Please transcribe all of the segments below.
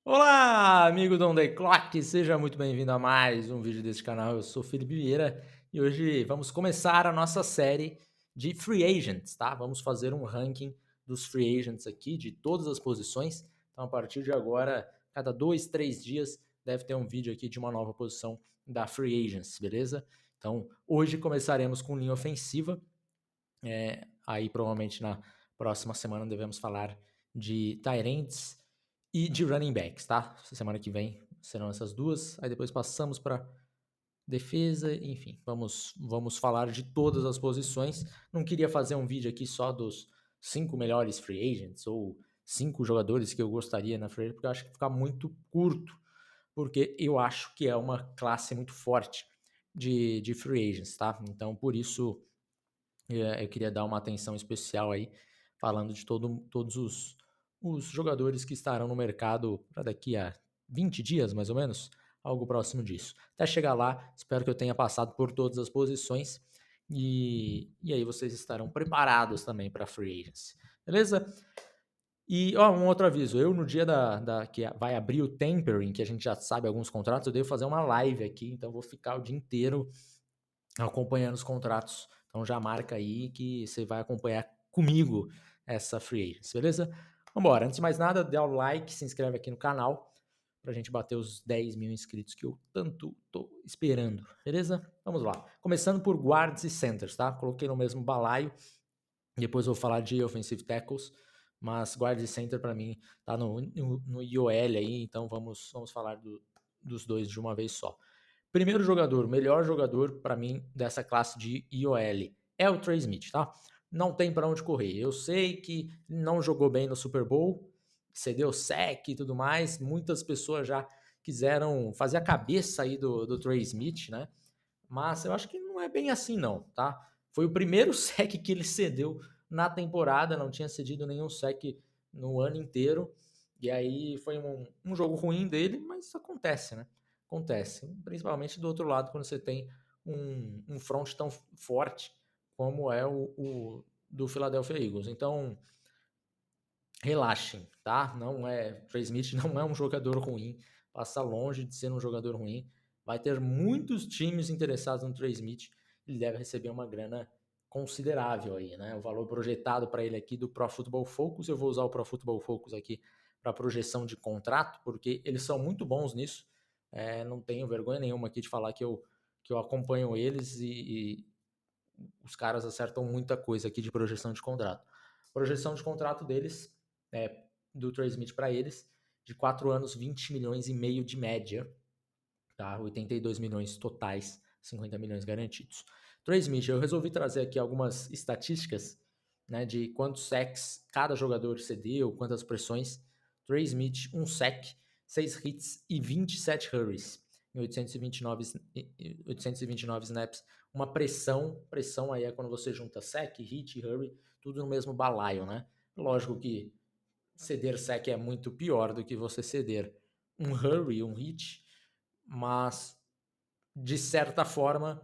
Olá, amigo do On The Clock, seja muito bem-vindo a mais um vídeo desse canal. Eu sou Felipe Vieira e hoje vamos começar a nossa série de Free Agents, tá? Vamos fazer um ranking dos Free Agents aqui, de todas as posições. Então, a partir de agora, cada 2, 3 dias, deve ter um vídeo aqui de uma nova posição da Free Agents, beleza? Então, hoje começaremos com linha ofensiva. Aí, provavelmente, na próxima semana, devemos falar de tight ends e de running backs, tá? Semana que vem serão essas duas. Aí depois passamos para defesa, enfim, vamos falar de todas as posições. Não queria fazer um vídeo aqui só dos 5 melhores free agents ou 5 jogadores que eu gostaria na free agent, porque eu acho que fica muito curto, porque eu acho que é uma classe muito forte de free agents, tá? Então, por isso, eu queria dar uma atenção especial aí, falando de todos os jogadores que estarão no mercado para daqui a 20 dias, mais ou menos, algo próximo disso. Até chegar lá, espero que eu tenha passado por todas as posições e aí vocês estarão preparados também para free agency, beleza? E ó, um outro aviso, eu no dia que vai abrir o tempering, que a gente já sabe alguns contratos, eu devo fazer uma live aqui, então vou ficar o dia inteiro acompanhando os contratos. Então já marca aí que você vai acompanhar comigo essa free agency, beleza? Vambora, antes de mais nada, dá o like, se inscreve aqui no canal pra gente bater os 10 mil inscritos que eu tanto tô esperando, beleza? Vamos lá. Começando por guards e centers, tá? Coloquei no mesmo balaio, depois vou falar de offensive tackles, mas guard e center para mim tá no IOL aí, então vamos falar dos dois de uma vez só. Primeiro jogador, melhor jogador para mim dessa classe de IOL é o Trey Smith, tá? Não tem para onde correr. Eu sei que não jogou bem no Super Bowl, cedeu sec e tudo mais. Muitas pessoas já quiseram fazer a cabeça aí do Trey Smith, né? Mas eu acho que não é bem assim, não, tá? Foi o primeiro sec que ele cedeu na temporada, não tinha cedido nenhum sec no ano inteiro. E aí foi um jogo ruim dele, mas acontece, né? Acontece. Principalmente do outro lado, quando você tem um front tão forte como é o do Philadelphia Eagles. Então, relaxem, tá? Não é. Trey Smith não é um jogador ruim, passa longe de ser um jogador ruim. Vai ter muitos times interessados no Trey Smith. Ele deve receber uma grana considerável aí, né? O valor projetado para ele aqui do Pro Football Focus, eu vou usar o Pro Football Focus aqui para projeção de contrato, porque eles são muito bons nisso. Não tenho vergonha nenhuma aqui de falar que eu acompanho eles e os caras acertam muita coisa aqui de projeção de contrato. Projeção de contrato deles, do Trey Smith para eles, de 4 anos, 20 milhões e meio de média, tá? 82 milhões totais, 50 milhões garantidos. Trey Smith, eu resolvi trazer aqui algumas estatísticas, né, de quantos sacks cada jogador cedeu, quantas pressões. Trey Smith, um sack, 6 hits e 27 hurries em 829 snaps. Uma pressão aí é quando você junta sack, hit e hurry, tudo no mesmo balaio, né? Lógico que ceder sack é muito pior do que você ceder um hurry, um hit, mas de certa forma,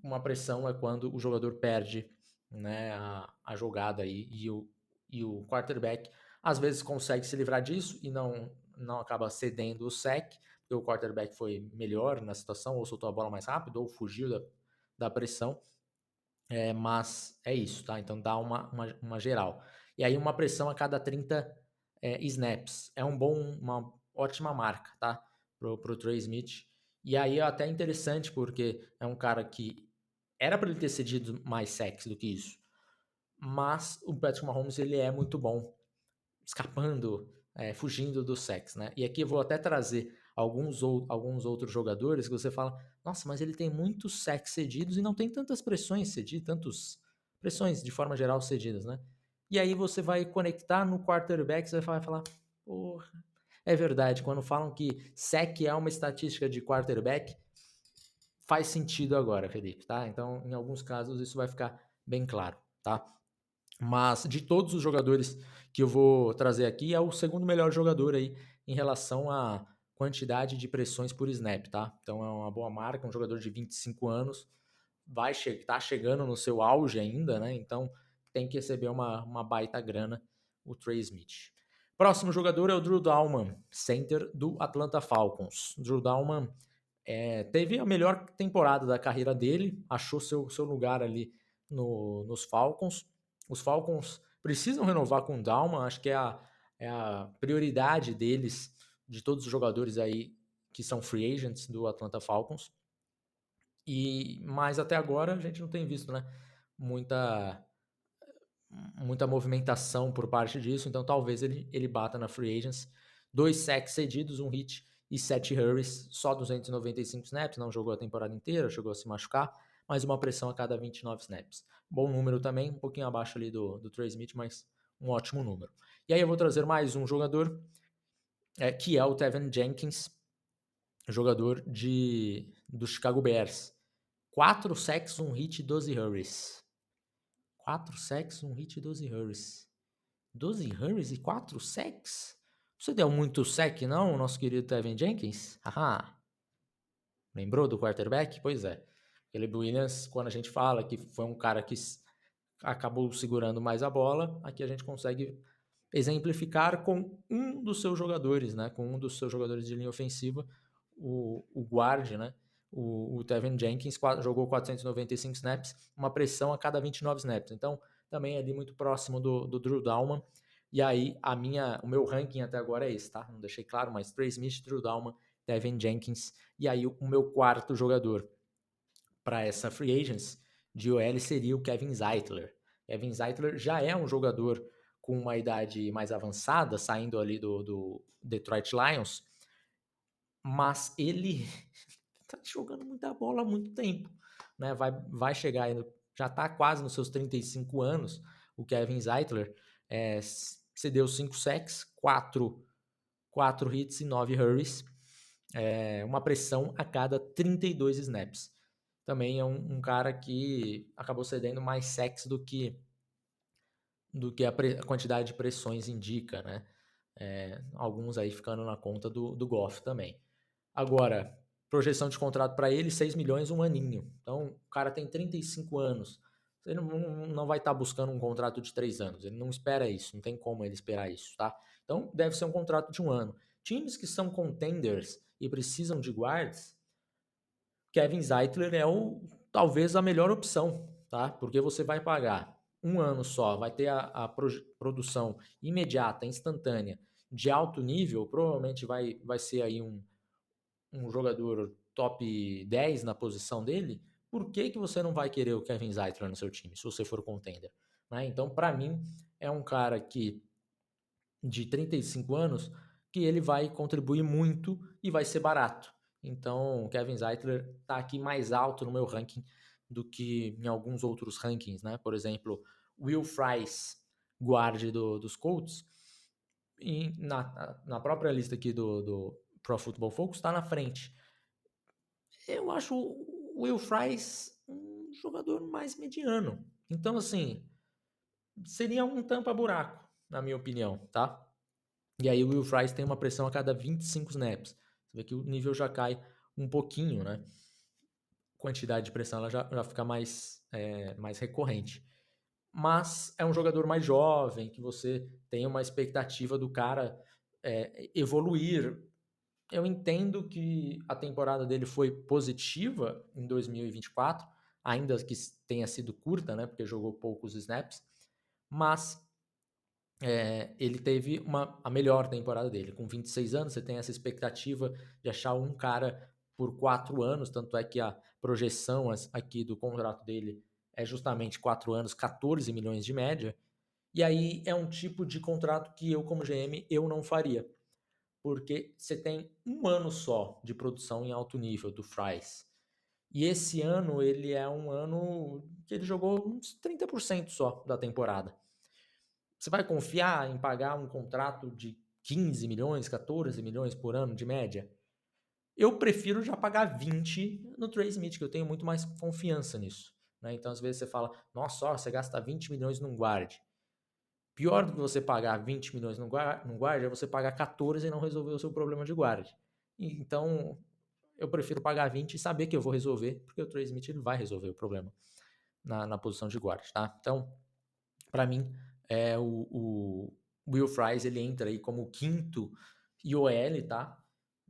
uma pressão é quando o jogador perde, né, a jogada aí e o quarterback às vezes consegue se livrar disso e não acaba cedendo o sack, porque o quarterback foi melhor na situação, ou soltou a bola mais rápido, ou fugiu da pressão. Mas é isso, tá? Então dá uma geral. E aí uma pressão a cada 30 snaps. Uma ótima marca, tá? Pro Trey Smith. E aí é até interessante, porque é um cara que era para ele ter cedido mais sacks do que isso. Mas o Patrick Mahomes, ele é muito bom escapando, fugindo do sacks, né? E aqui eu vou até trazer alguns outros jogadores que você fala, nossa, mas ele tem muitos sacks cedidos e não tem tantas pressões cedidas, tantas pressões de forma geral cedidas, né? E aí você vai conectar no quarterback, você vai falar, porra, é verdade, quando falam que sack é uma estatística de quarterback, faz sentido agora, Felipe, tá? Então, em alguns casos, isso vai ficar bem claro, tá? Mas de todos os jogadores que eu vou trazer aqui, é o segundo melhor jogador aí em relação à quantidade de pressões por snap, tá? Então é uma boa marca, um jogador de 25 anos, tá chegando no seu auge ainda, né? Então tem que receber uma baita grana o Trey Smith. Próximo jogador é o Drew Dalman, center do Atlanta Falcons. Drew Dalman teve a melhor temporada da carreira dele, achou seu lugar ali nos Falcons. Os Falcons precisam renovar com o Dalman, acho que é a prioridade deles, de todos os jogadores aí que são free agents do Atlanta Falcons. Mas até agora a gente não tem visto, né, muita movimentação por parte disso, então talvez ele bata na free agents. 2 sacks cedidos, 1 hit e 7 hurries, só 295 snaps, não jogou a temporada inteira, chegou a se machucar, mas uma pressão a cada 29 snaps. Bom número também, um pouquinho abaixo ali do Trey Smith, mas um ótimo número. E aí eu vou trazer mais um jogador, que é o Tevin Jenkins, jogador do Chicago Bears. 4 sacks, 1 hit e 12 hurries. 4 sacks, 1 hit e 12 hurries. 12 hurries e 4 sacks? Você deu muito sack, não, nosso querido Tevin Jenkins? Haha. Lembrou do quarterback? Pois é. Caleb Williams, quando a gente fala que foi um cara que acabou segurando mais a bola, aqui a gente consegue exemplificar com um dos seus jogadores, né? Com um dos seus jogadores de linha ofensiva, o guard, né? O Tevin Jenkins jogou 495 snaps, uma pressão a cada 29 snaps. Então, também ali muito próximo do Drew Dalman. E aí, o meu ranking até agora é esse, tá? Não deixei claro, mas Trey Smith, Drew Dalman, Tevin Jenkins. E aí, o meu quarto jogador para essa free agents de OL seria o Kevin Zeitler. Kevin Zeitler já é um jogador com uma idade mais avançada, saindo ali do Detroit Lions, mas ele tá jogando muita bola há muito tempo, né? Vai chegar, já tá quase nos seus 35 anos, o Kevin Zeitler, cedeu 5 sacks, 4 hits e 9 hurries, uma pressão a cada 32 snaps. Também é um cara que acabou cedendo mais sacks do que a quantidade de pressões indica, né? Alguns aí ficando na conta do Goff também. Agora, projeção de contrato para ele, 6 milhões, um aninho. Então, o cara tem 35 anos. Ele não vai estar buscando um contrato de 3 anos. Ele não espera isso. Não tem como ele esperar isso, tá? Então, deve ser um contrato de um ano. Times que são contenders e precisam de guards, Kevin Zeitler é talvez a melhor opção, tá? Porque você vai pagar um ano só, vai ter a produção imediata, instantânea, de alto nível, provavelmente vai ser aí um jogador top 10 na posição dele. Por que você não vai querer o Kevin Zeitler no seu time, se você for contender? Né? Então, para mim, é um cara que de 35 anos que ele vai contribuir muito e vai ser barato. Então, o Kevin Zeitler está aqui mais alto no meu ranking do que em alguns outros rankings, né? Por exemplo, Will Fries, guarde dos Colts, e na própria lista aqui do Pro Football Focus, está na frente. Eu acho o Will Fries um jogador mais mediano. Então, assim, seria um tampa-buraco, na minha opinião, tá? E aí o Will Fries tem uma pressão a cada 25 snaps. Você vê que o nível já cai um pouquinho, né? A quantidade de pressão ela já fica mais recorrente. Mas é um jogador mais jovem, que você tem uma expectativa do cara evoluir. Eu entendo que a temporada dele foi positiva em 2024, ainda que tenha sido curta, né? Porque jogou poucos snaps. Mas ele teve a melhor temporada dele. Com 26 anos, você tem essa expectativa de achar um cara por 4 anos, tanto é que a projeção aqui do contrato dele é justamente 4 anos, 14 milhões de média. E aí é um tipo de contrato que eu, como GM, eu não faria. Porque você tem um ano só de produção em alto nível do Fries. E esse ano ele é um ano que ele jogou uns 30% só da temporada. Você vai confiar em pagar um contrato de 15 milhões, 14 milhões por ano de média? Eu prefiro já pagar 20 no Trey Smith, que eu tenho muito mais confiança nisso. Né? Então, às vezes você fala, nossa, ó, você gasta 20 milhões num guard. Pior do que você pagar 20 milhões num guard é você pagar 14 e não resolver o seu problema de guard. Então, eu prefiro pagar 20 e saber que eu vou resolver, porque o Trey Smith ele vai resolver o problema na posição de guard. Tá? Então, para mim, Will Fries ele entra aí como o quinto IOL, tá?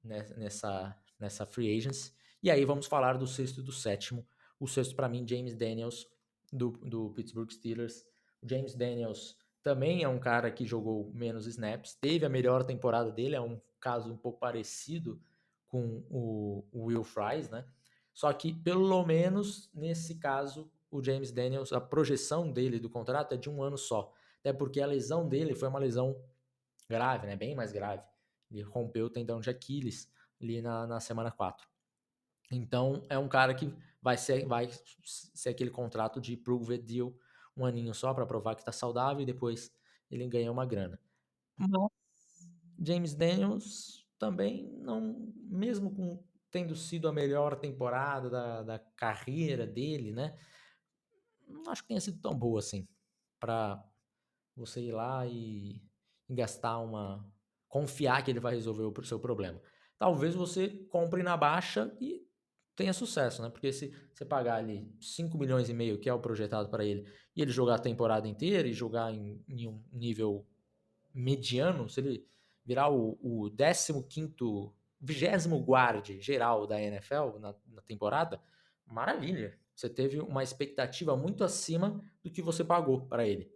Nessa free agency. E aí vamos falar do sexto e do sétimo. O sexto para mim, James Daniels, do Pittsburgh Steelers. O James Daniels também é um cara que jogou menos snaps, teve a melhor temporada dele, é um caso um pouco parecido com o Will Fries, né? Só que pelo menos nesse caso, o James Daniels, a projeção dele do contrato é de um ano só. Até porque a lesão dele foi uma lesão grave, né? Bem mais grave. Ele rompeu o tendão de Aquiles ali na semana 4. Então, é um cara que vai ser aquele contrato de prove it deal, um aninho só para provar que está saudável e depois ele ganha uma grana. Mas James Daniels também não, mesmo tendo sido a melhor temporada da carreira dele, né? Não acho que tenha sido tão boa assim para você ir lá e gastar confiar que ele vai resolver o seu problema. Talvez você compre na baixa e tenha sucesso, né? Porque se você pagar ali 5 milhões e meio, que é o projetado para ele, e ele jogar a temporada inteira e jogar em um nível mediano, se ele virar o 15º, 20º guard geral da NFL na temporada, maravilha. Você teve uma expectativa muito acima do que você pagou para ele.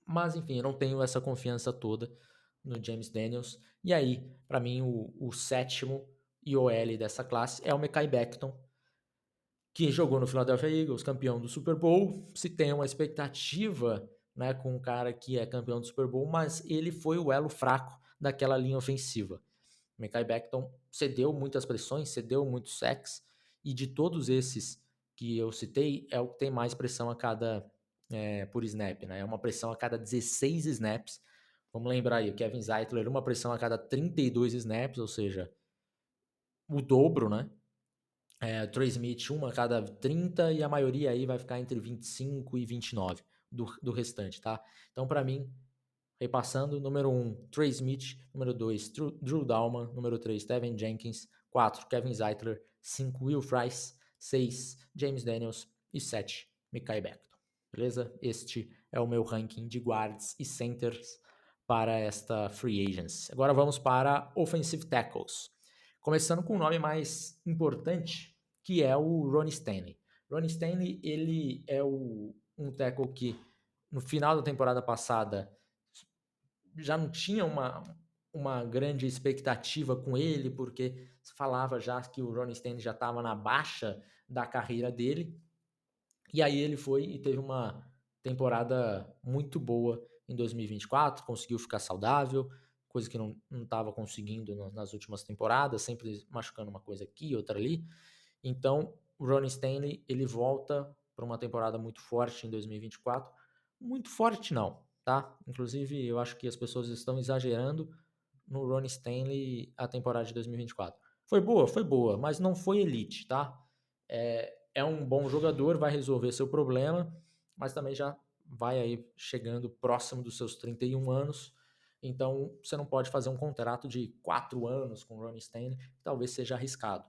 Mas, enfim, eu não tenho essa confiança toda no James Daniels. E aí, para mim, o sétimo IOL dessa classe é o Mekhi Becton, que jogou no Philadelphia Eagles, campeão do Super Bowl. Se tem uma expectativa, né, com um cara que é campeão do Super Bowl, mas ele foi o elo fraco daquela linha ofensiva. Mekhi Becton cedeu muitas pressões, cedeu muitos sacks, e de todos esses que eu citei, é o que tem mais pressão a cada por snap, né? É uma pressão a cada 16 snaps. Vamos lembrar aí, o Kevin Zeitler, uma pressão a cada 32 snaps, ou seja, o dobro, né? Trey Smith, uma a cada 30, e a maioria aí vai ficar entre 25 e 29 do restante, tá? Então, para mim, repassando, número 1, Trey Smith, número 2, Drew Dalman, número 3, Tevin Jenkins, 4, Kevin Zeitler, 5, Will Fries, 6, James Daniels e 7, Mekhi Becton. Beleza? Este é o meu ranking de guards e centers para esta free agency. Agora vamos para offensive tackles. Começando com o nome mais importante, que é o Ronnie Stanley. Ronnie Stanley, ele é um tackle que no final da temporada passada já não tinha uma grande expectativa com ele, porque se falava já que o Ronnie Stanley já estava na baixa da carreira dele. E aí ele foi e teve uma temporada muito boa em 2024, conseguiu ficar saudável, coisa que não estava conseguindo nas últimas temporadas, sempre machucando uma coisa aqui, outra ali. Então, o Ronnie Stanley, ele volta para uma temporada muito forte em 2024. Muito forte não, tá? Inclusive, eu acho que as pessoas estão exagerando no Ronnie Stanley a temporada de 2024. Foi boa, mas não foi elite, tá? É um bom jogador, vai resolver seu problema, mas também já vai aí chegando próximo dos seus 31 anos. Então, você não pode fazer um contrato de 4 anos com o Ronnie Stanley, talvez seja arriscado.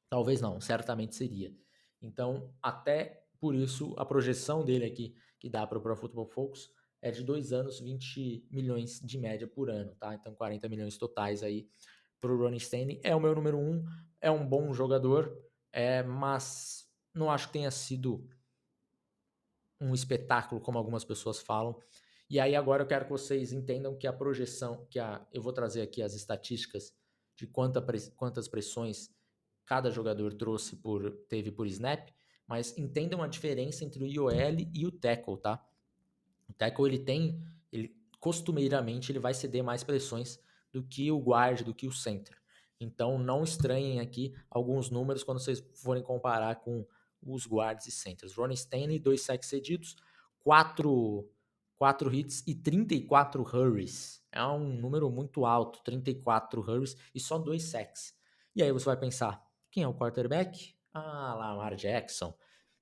Talvez não, certamente seria. Então, até por isso, a projeção dele aqui, que dá para o Pro Football Focus, é de 2 anos, 20 milhões de média por ano, tá? Então, 40 milhões totais aí para o Ronnie Stanley. É o meu número 1, é um bom jogador, mas não acho que tenha sido um espetáculo, como algumas pessoas falam. E aí agora eu quero que vocês entendam que a projeção, eu vou trazer aqui as estatísticas de quantas pressões cada jogador teve por snap, mas entendam a diferença entre o IOL e o tackle, tá? O tackle ele costumeiramente ele vai ceder mais pressões do que o guard, do que o center. Então não estranhem aqui alguns números quando vocês forem comparar com os guards e centers. Ronnie Stanley, 2 sacks cedidos, 4 hits e 34 hurries. É um número muito alto, 34 hurries e só 2 sacks. E aí você vai pensar, quem é o quarterback? Ah, Lamar Jackson.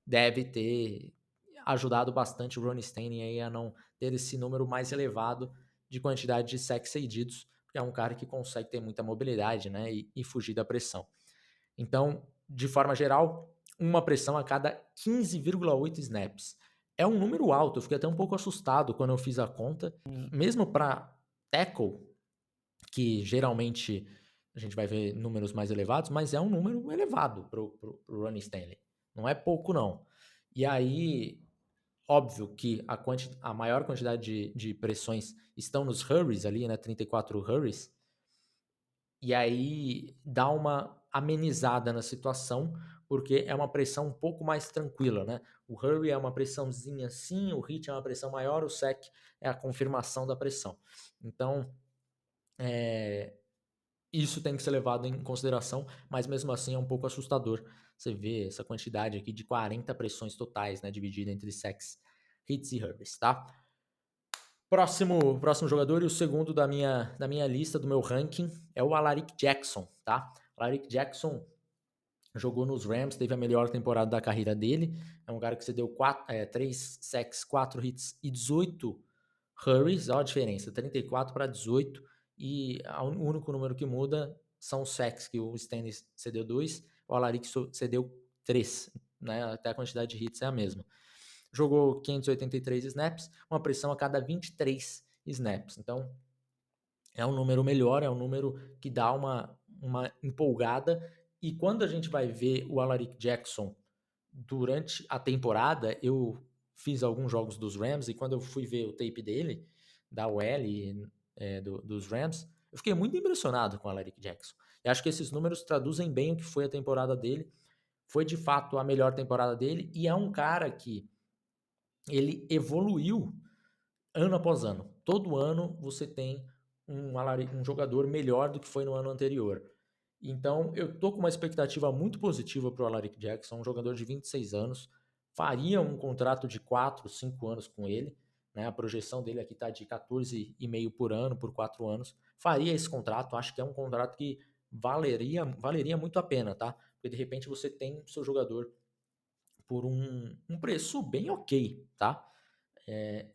Deve ter ajudado bastante o Ronnie Stanley aí a não ter esse número mais elevado de quantidade de sacks cedidos, porque é um cara que consegue ter muita mobilidade, né, e fugir da pressão. Então, de forma geral, uma pressão a cada 15,8 snaps. É um número alto, eu fiquei até um pouco assustado quando eu fiz a conta. Mesmo para tackle, que geralmente a gente vai ver números mais elevados, mas é um número elevado pro Ronnie Stanley. Não é pouco, não. E aí, óbvio que a maior quantidade de pressões estão nos hurries ali, né? 34 hurries. E aí dá uma amenizada na situação, porque é uma pressão um pouco mais tranquila, né? O hurry é uma pressãozinha assim, o hit é uma pressão maior, o sec é a confirmação da pressão. Então, isso tem que ser levado em consideração, mas mesmo assim é um pouco assustador você ver essa quantidade aqui de 40 pressões totais, né? Dividida entre secs, hits e hurries, tá? Próximo jogador e o segundo da minha lista, do meu ranking, é o Alaric Jackson, tá? Alaric Jackson jogou nos Rams, teve a melhor temporada da carreira dele. É um cara que você deu 3 sacks, 4 hits e 18 hurries. Olha a diferença, 34 para 18. E o único número que muda são os sacks, que o Stanley cedeu 2, o Alaric cedeu 3. Né? Até a quantidade de hits é a mesma. Jogou 583 snaps, uma pressão a cada 23 snaps. Então, é um número melhor, é um número que dá uma empolgada. E quando a gente vai ver o Alaric Jackson durante a temporada, eu fiz alguns jogos dos Rams e quando eu fui ver o tape dele, da OL dos Rams, eu fiquei muito impressionado com o Alaric Jackson. E acho que esses números traduzem bem o que foi a temporada dele. Foi de fato a melhor temporada dele e é um cara que ele evoluiu ano após ano. Todo ano você tem um jogador melhor do que foi no ano anterior. Então, eu tô com uma expectativa muito positiva para o Alaric Jackson, um jogador de 26 anos. Faria um contrato de 4, 5 anos com ele. Né? A projeção dele aqui está de 14,5 por ano, por 4 anos. Faria esse contrato, acho que é um contrato que valeria muito a pena, tá? Porque de repente você tem o seu jogador por um preço bem ok, tá?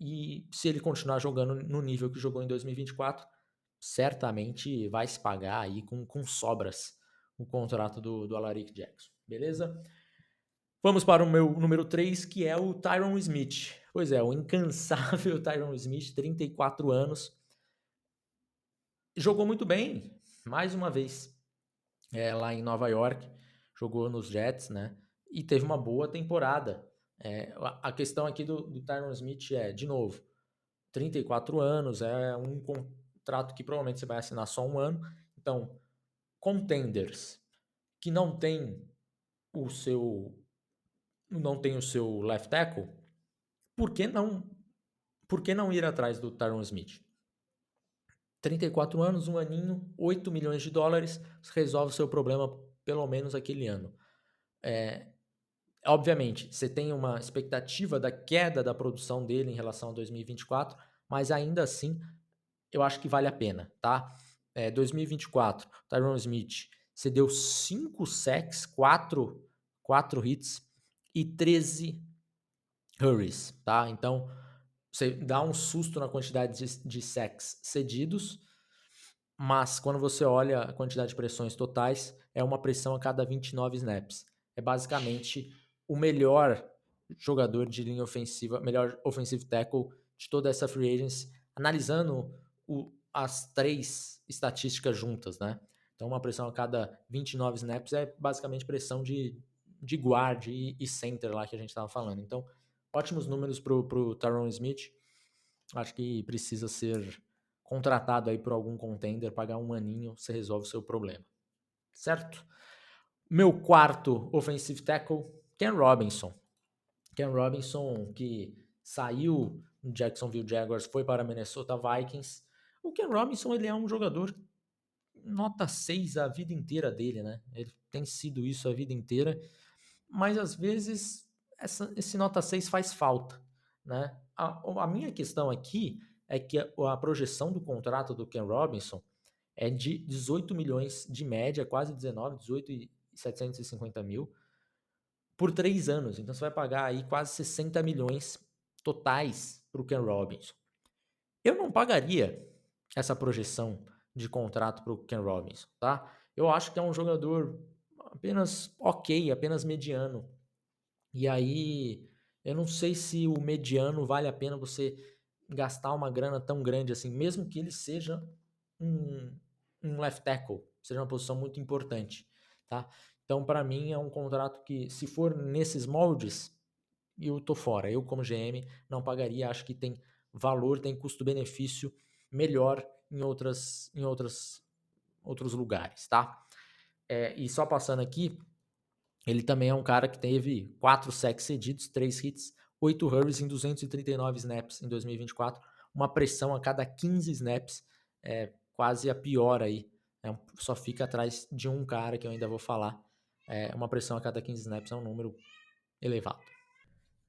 E se ele continuar jogando no nível que jogou em 2024, certamente vai se pagar aí com sobras o contrato do Alaric Jackson, beleza? Vamos para o meu número 3, que é o Tyron Smith. Pois é, o incansável Tyron Smith, 34 anos. Jogou muito bem, mais uma vez, lá em Nova York. Jogou nos Jets, né? E teve uma boa temporada. A questão aqui do Tyron Smith é, de novo, 34 anos, é um contrato que provavelmente você vai assinar só um ano. Então, contenders que não tem o seu left tackle, por que não ir atrás do Tyron Smith? 34 anos, um aninho, 8 milhões de dólares, resolve o seu problema pelo menos aquele ano. Obviamente, você tem uma expectativa da queda da produção dele em relação a 2024, mas ainda assim, eu acho que vale a pena, tá? 2024, Tyron Smith cedeu 5 sacks, 4 hits e 13 hurries, tá? Então, você dá um susto na quantidade de sacks cedidos, mas quando você olha a quantidade de pressões totais, é uma pressão a cada 29 snaps. É basicamente o melhor jogador de linha ofensiva, melhor offensive tackle de toda essa free agency, analisando as 3 estatísticas juntas, né? Então, uma pressão a cada 29 snaps é basicamente pressão de guard e center lá que a gente estava falando. Então, ótimos números pro Tyron Smith. Acho que precisa ser contratado aí por algum contender, pagar um aninho, você resolve o seu problema. Certo? Meu quarto offensive tackle, Ken Robinson. Ken Robinson, que saiu do Jacksonville Jaguars, foi para Minnesota Vikings. O Ken Robinson, ele é um jogador nota 6 a vida inteira dele, né? Ele tem sido isso a vida inteira, mas às vezes esse nota 6 faz falta, né? A minha questão aqui é que a projeção do contrato do Ken Robinson é de 18 milhões de média, quase 19, 18 e 750 mil, por 3 anos. Então você vai pagar aí quase 60 milhões totais para o Ken Robinson. Eu não pagaria essa projeção de contrato para o Ken Robinson, tá? Eu acho que é um jogador apenas ok, apenas mediano. E aí Eu não sei se o mediano vale a pena você gastar uma grana tão grande assim, mesmo que ele seja um, um left tackle, seja uma posição muito importante, tá? Então, para mim, é um contrato que, se for nesses moldes, eu tô fora. Eu, como GM, não pagaria. Acho que tem valor, tem custo-benefício melhor outros lugares, tá? E só passando aqui, ele também é um cara que teve 4 sacks cedidos, 3 hits, 8 hurries em 239 snaps em 2024, uma pressão a cada 15 snaps, quase a pior aí, só fica atrás de um cara que eu ainda vou falar. Uma pressão a cada 15 snaps é um número elevado.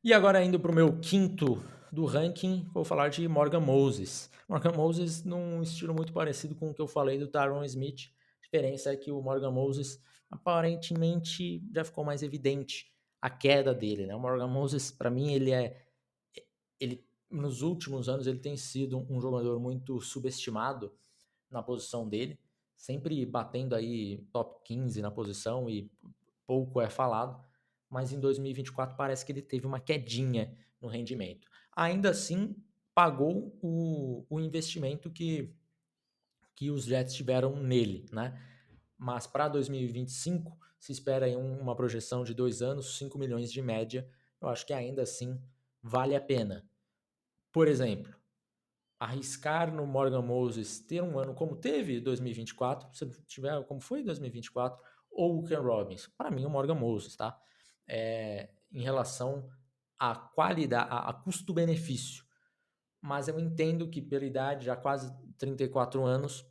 E agora indo para o meu quinto do ranking, vou falar de Morgan Moses. Morgan Moses num estilo muito parecido com o que eu falei do Tyron Smith. A diferença é que o Morgan Moses aparentemente já ficou mais evidente a queda dele, né? O Morgan Moses, para mim, ele nos últimos anos ele tem sido um jogador muito subestimado na posição dele, sempre batendo aí top 15 na posição e pouco é falado, mas em 2024 parece que ele teve uma quedinha no rendimento. Ainda assim, pagou o investimento que os Jets tiveram nele, né? Mas para 2025 se espera aí uma projeção de 2 anos, 5 milhões de média. Eu acho que ainda assim vale a pena. Por exemplo, arriscar no Morgan Moses ter um ano como teve 2024, se tiver como foi 2024, ou o Ken Robinson. Para mim, o Morgan Moses, tá? Em relação à qualidade, a custo-benefício. Mas eu entendo que pela idade, já quase 34 anos,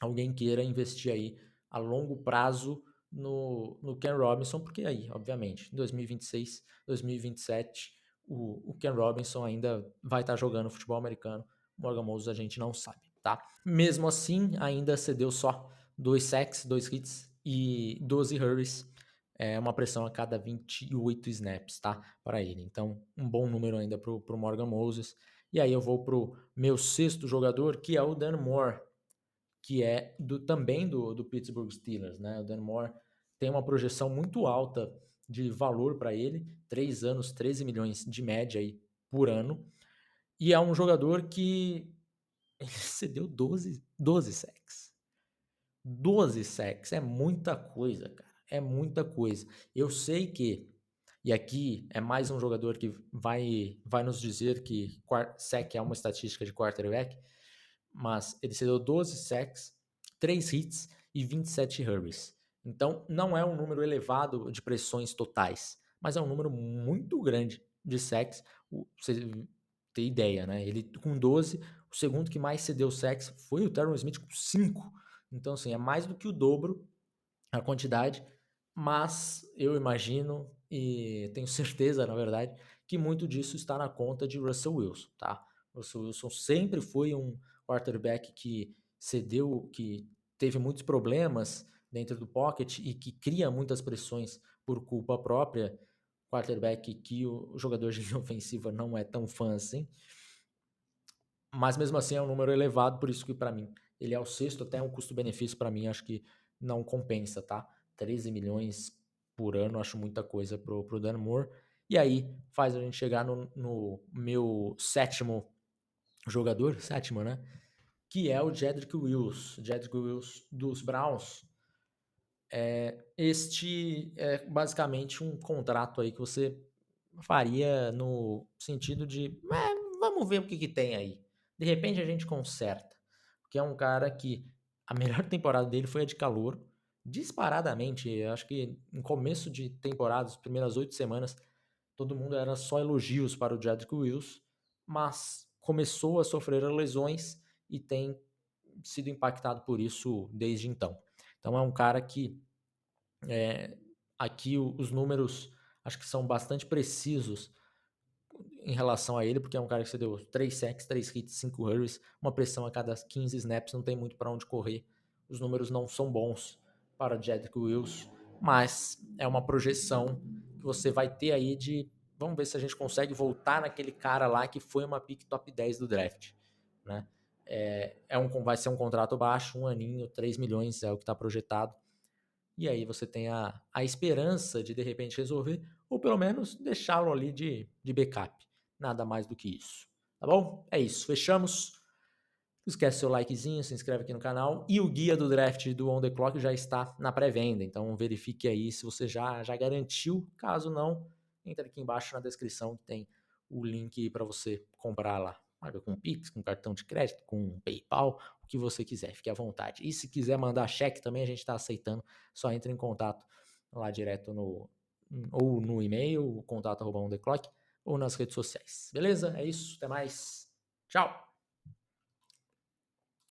alguém queira investir aí a longo prazo no Ken Robinson, porque aí, obviamente, em 2026, 2027, o Ken Robinson ainda vai estar jogando futebol americano. O Morgan Moses a gente não sabe, tá? Mesmo assim, ainda cedeu só 2 sacks, 2 hits e 12 hurries. Uma pressão a cada 28 snaps, tá? Para ele. Então, um bom número ainda pro Morgan Moses. E aí eu vou pro meu sexto jogador, que é o Dan Moore, que é também do Pittsburgh Steelers, né? O Dan Moore tem uma projeção muito alta de valor para ele, 3 anos, 13 milhões de média aí por ano, e é um jogador que ele cedeu 12 sacks. 12 sacks é muita coisa, cara. É muita coisa. Eu sei que, e aqui é mais um jogador que vai nos dizer que sack é uma estatística de quarterback, mas ele cedeu 12 sacks, 3 hits e 27 hurries. Então, não é um número elevado de pressões totais, mas é um número muito grande de sacks. Você ter ideia, né? Ele com 12, o segundo que mais cedeu sacks foi o Tyron Smith com 5. Então, assim, é mais do que o dobro a quantidade, mas eu imagino e tenho certeza, na verdade, que muito disso está na conta de Russell Wilson, tá? Russell Wilson sempre foi um quarterback que cedeu, que teve muitos problemas dentro do pocket e que cria muitas pressões por culpa própria. Quarterback que o jogador de linha ofensiva não é tão fã assim, mas mesmo assim é um número elevado, por isso que para mim ele é o sexto, até um custo-benefício para mim acho que não compensa, tá? 13 milhões por ano, acho muita coisa pro Dan Moore. E aí faz a gente chegar no meu sétimo jogador, sétimo, né? Que é o Jedrick Wills. Jedrick Wills dos Browns. Este é basicamente um contrato aí que você faria no sentido de vamos ver o que tem aí. De repente a gente conserta. Porque é um cara que a melhor temporada dele foi a de calor. Disparadamente, eu acho que em começo de temporada, as primeiras 8 semanas, todo mundo era só elogios para o Jedrick Wills, mas começou a sofrer lesões e tem sido impactado por isso desde então. Então é um cara que aqui os números acho que são bastante precisos em relação a ele, porque é um cara que você deu 3 sacks, 3 hits, 5 hurries, uma pressão a cada 15 snaps, não tem muito para onde correr. Os números não são bons para Jedrick Wills, mas é uma projeção que você vai ter aí de vamos ver se a gente consegue voltar naquele cara lá que foi uma pick top 10 do draft, né? Vai ser um contrato baixo, um aninho, 3 milhões é o que está projetado. E aí você tem a esperança de repente resolver, ou pelo menos deixá-lo ali de backup. Nada mais do que isso. Tá bom? É isso. Fechamos. Não esquece seu likezinho, se inscreve aqui no canal. E o guia do draft do On The Clock já está na pré-venda. Então verifique aí se você já garantiu. Caso não, entra aqui embaixo na descrição que tem o link para você comprar lá. Paga com Pix, com cartão de crédito, com PayPal, o que você quiser, fique à vontade. E se quiser mandar cheque também, a gente está aceitando. Só entre em contato lá direto ou no e-mail, contato@ontheclock, ou nas redes sociais. Beleza? É isso, até mais. Tchau!